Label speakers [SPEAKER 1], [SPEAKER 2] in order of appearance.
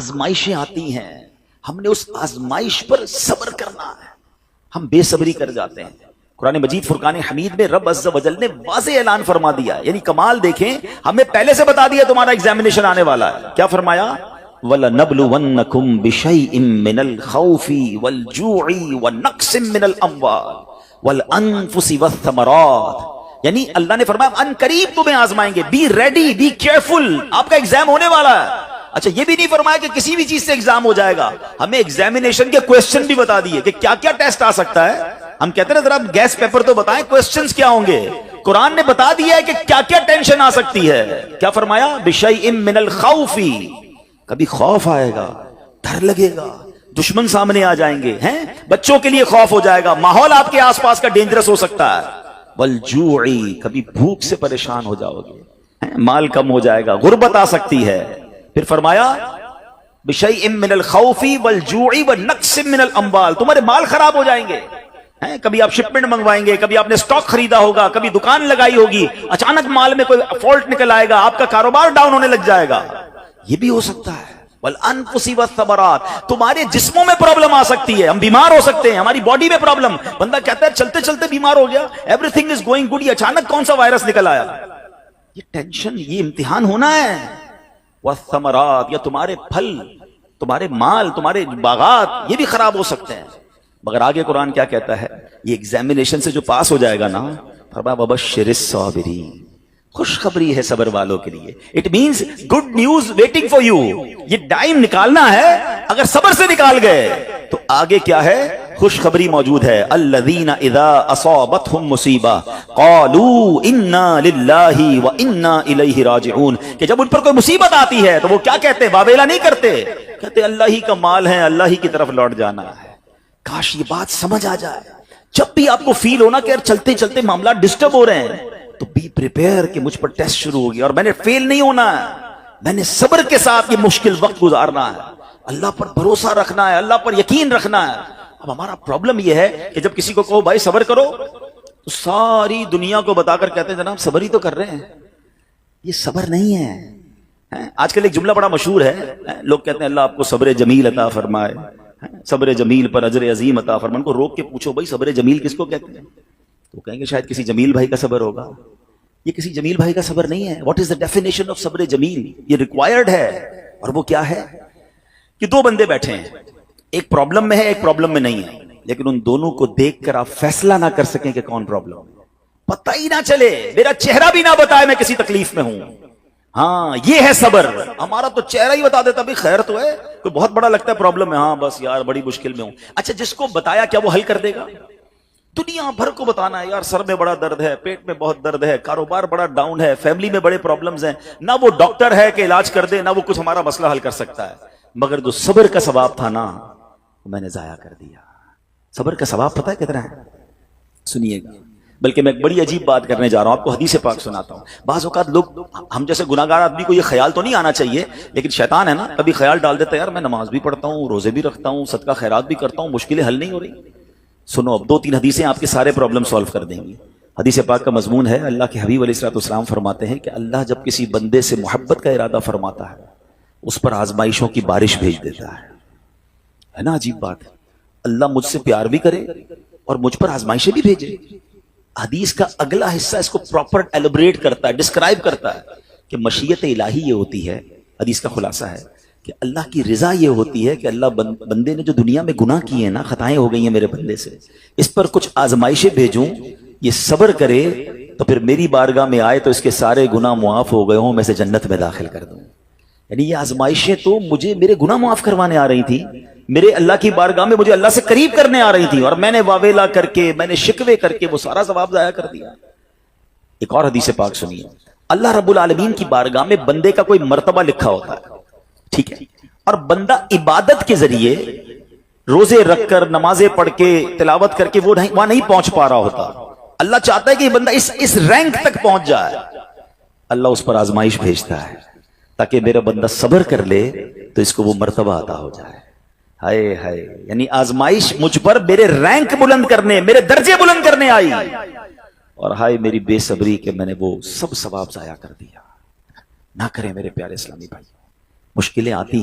[SPEAKER 1] آزمائشیں آتی ہیں، ہم نے اس آزمائش پر صبر کرنا ہے. ہم بے صبری کر جاتے ہیں. قرآن مجید فرقان حمید میں رب عز و جل نے واضح اعلان فرما دیا، یعنی کمال دیکھیں، ہمیں پہلے سے بتا دیا تمہارا ایگزامینیشن آنے والا ہے. کیا فرمایا؟ وَلَنَبْلُوَنَّكُمْ بِشَيْءٍ مِّنَ الْخَوْفِ وَالْجُوعِ وَنَقْصٍ مِّنَ الْأَمْوَالِ وَالْأَنفُسِ وَالثَّمَرَاتِ، یعنی اللہ نے فرمایا ان قریب تمہیں آزمائیں گے. بی ریڈی، بی کیئرفل، آپ کا ایگزام ہونے والا ہے. اچھا یہ بھی نہیں فرمایا کہ کسی بھی چیز سے ایگزام ہو جائے گا، ہمیں ایگزامینیشن کے کوسچن بھی بتا دیے کہ کیا کیا ٹیسٹ آ سکتا ہے. ہم کہتے ہیں ذرا گیس پیپر تو بتائیں، کوسچنز کیا ہوں گے. قرآن نے بتا دیا ہے کہ کیا کیا ٹینشن آ سکتی ہے. کیا فرمایا؟ بِشَيْءٍ مِّنَ الْخَوْفِ، کبھی خوف آئے گا، ڈر لگے گا، دشمن سامنے آ جائیں گے، ہیں بچوں کے لیے خوف ہو جائے گا، ماحول آپ کے آس پاس کا ڈینجرس ہو سکتا ہے. وَالْجُوعِ، کبھی بھوک سے پریشان ہو جاؤ گے، مال کم ہو جائے گا، غربت آ سکتی ہے. پھر فرمایا بِشَيْءٍ مِّنَ الْخَوْفِ وَالْجُوعِ وَنَقْصٍ مِّنَ الْأَمْوَالِ، تمہارے مال خراب ہو جائیں گے. کبھی آپ شپمنٹ منگوائیں گے، کبھی آپ نے سٹاک خریدا ہوگا، کبھی دکان لگائی ہوگی، اچانک مال میں کوئی فالٹ نکل آئے گا، آپ کا کاروبار ڈاؤن ہونے لگ جائے گا. یہ بھی ہو سکتا ہے. وَالْأَنفُسِ وَالثَّمَرَاتِ، تمہارے جسموں میں پرابلم آ سکتی ہے، ہم بیمار ہو سکتے ہیں، ہماری باڈی میں پرابلم. بندہ کہتا ہے چلتے چلتے بیمار ہو گیا، every thing is going good, یہ اچانک کون سا وائرس نکل آیا. یہ ٹینشن، یہ امتحان ہونا ہے. وَالثَّمَرَاتِ، یا تمہارے پھل، تمہارے مال، تمہارے باغات، یہ بھی خراب ہو سکتے ہیں. مگر آگے قرآن کیا کہتا ہے؟ یہ ایگزامینیشن سے جو پاس ہو جائے گا نا، فرمایا وَبَشِّرِ الصَّابِرِينَ، خوشخبری ہے صبر والوں کے لیے. It means good news waiting for you. یہ ٹائم نکالنا ہے، اگر صبر سے نکال گئے تو آگے کیا ہے؟ خوشخبری موجود ہے. الذین اذا اصابتهم مصیبہ قالوا انا للہ وانا الیہ راجعون، کہ جب ان پر کوئی مصیبت آتی ہے تو وہ کیا کہتے ہیں؟ واویلا نہیں کرتے، کہتے اللہ ہی کا مال ہے، اللہ ہی کی طرف لوٹ جانا ہے. کاش یہ بات سمجھ آ جائے. جب بھی آپ کو فیل ہونا کہ یار چلتے چلتے معاملات ڈسٹرب ہو رہے ہیں، تو بی پریپیئر کہ مجھ پر ٹیسٹ شروع ہو گیا اور میں نے فیل نہیں ہونا ہے، میں نے صبر کے ساتھ یہ مشکل وقت گزارنا ہے، اللہ پر بھروسہ رکھنا ہے، اللہ پر یقین رکھنا ہے. اب ہمارا پرابلم یہ ہے کہ جب کسی کو کہو بھائی صبر کرو تو ساری دنیا کو بتا کر کہتے ہیں جناب صبر ہی تو کر رہے ہیں. یہ صبر نہیں ہے. آج کل ایک جملہ بڑا مشہور ہے، لوگ کہتے ہیں اللہ آپ کو صبر جمیل عطا فرمائے، صبر جمیل پر اجر عظیم عطا فرمائے. ان کو روک کے پوچھو بھائی صبر جمیل کس کو کہتے ہیں؟ تو کہیں گے شاید کسی جمیل بھائی کا صبر ہوگا. یہ کسی جمیل بھائی کا صبر نہیں ہے. What is the definition of صبر جمیل؟ یہ ریکوائرڈ ہے. اور وہ کیا ہے؟ کہ دو بندے بیٹھے ہیں، ایک پرابلم میں ہے، ایک پرابلم میں نہیں ہے، لیکن ان دونوں کو دیکھ کر آپ فیصلہ نہ کر سکیں کہ کون پرابلم، پتہ ہی نہ چلے، میرا چہرہ بھی نہ بتائے میں کسی تکلیف میں ہوں. ہاں یہ ہے صبر. ہمارا تو چہرہ ہی بتا دیتا بھی خیر تو ہے، کوئی بہت بڑا لگتا ہے پرابلم ہے، ہاں بس یار بڑی مشکل میں ہوں. اچھا جس کو بتایا کیا وہ حل کر دے گا؟ دنیا بھر کو بتانا ہے یار سر میں بڑا درد ہے، پیٹ میں بہت درد ہے، کاروبار بڑا ڈاؤن ہے، فیملی میں بڑے پرابلمز ہیں. نہ وہ ڈاکٹر ہے کہ علاج کر دے، نہ وہ کچھ ہمارا مسئلہ حل کر سکتا ہے. مگر جو صبر کا ثواب تھا نا، میں نے ضائع کر دیا. صبر کا ثواب پتہ ہے کتنا ہے؟ سنیے گا. بلکہ میں ایک بڑی عجیب بات کرنے جا رہا ہوں، آپ کو حدیث پاک سناتا ہوں. بعض اوقات لوگ، ہم جیسے گناہگار آدمی کو یہ خیال تو نہیں آنا چاہیے، لیکن شیطان ہے نا، کبھی خیال ڈال دیتا ہے یار میں نماز بھی پڑھتا ہوں، روزے بھی رکھتا ہوں، صدقہ خیرات بھی کرتا ہوں، مشکلیں حل نہیں ہو رہی. سنو اب 2-3 حدیثیں آپ کے سارے پرابلم سولو کر دیں گی. حدیث پاک کا مضمون ہے، اللہ کے حبیب علیہ الصلوۃ والسلام فرماتے ہیں کہ اللہ جب کسی بندے سے محبت کا ارادہ فرماتا ہے اس پر آزمائشوں کی بارش بھیج دیتا ہے نا. عجیب بات ہے، اللہ مجھ سے پیار بھی کرے اور مجھ پر آزمائشیں بھی بھیجے. حدیث کا اگلا حصہ اس کو پراپر ایلیبریٹ کرتا ہے، ڈسکرائب کرتا ہے کہ مشیت الہی یہ ہوتی ہے. حدیث کا خلاصہ ہے کہ اللہ کی رضا یہ ہوتی ہے کہ اللہ بندے نے جو دنیا میں گناہ کیے ہیں نا، خطائیں ہو گئی ہیں میرے بندے سے، اس پر کچھ آزمائشیں بھیجوں، یہ صبر کرے تو پھر میری بارگاہ میں آئے تو اس کے سارے گناہ معاف ہو گئے ہوں، میں سے جنت میں داخل کر دوں. یعنی یہ آزمائشیں تو مجھے میرے گناہ معاف کروانے آ رہی تھی، میرے اللہ کی بارگاہ میں مجھے اللہ سے قریب کرنے آ رہی تھی، اور میں نے واویلا کر کے، میں نے شکوے کر کے وہ سارا ثواب ضائع کر دیا. ایک اور حدیث پاک سنیے. اللہ رب العالمین کی بارگاہ میں بندے کا کوئی مرتبہ لکھا ہوتا ہے، ٹھیک ہے، اور بندہ عبادت کے ذریعے روزے رکھ کر، نمازیں پڑھ کے، تلاوت کر کے وہ وہاں نہیں پہنچ پا رہا ہوتا. اللہ چاہتا ہے کہ یہ بندہ اس رینک تک پہنچ جائے. اللہ اس پر آزمائش بھیجتا ہے تاکہ میرا بندہ صبر کر لے تو اس کو وہ مرتبہ عطا ہو جائے. ہائے ہائے، یعنی آزمائش مجھ پر میرے رینک بلند کرنے، میرے درجے بلند کرنے آئی، اور ہائے میری بے صبری کہ میں نے وہ سب ثواب ضائع کر دیا. نہ کریں میرے پیارے اسلامی بھائی. مشکلیں آتی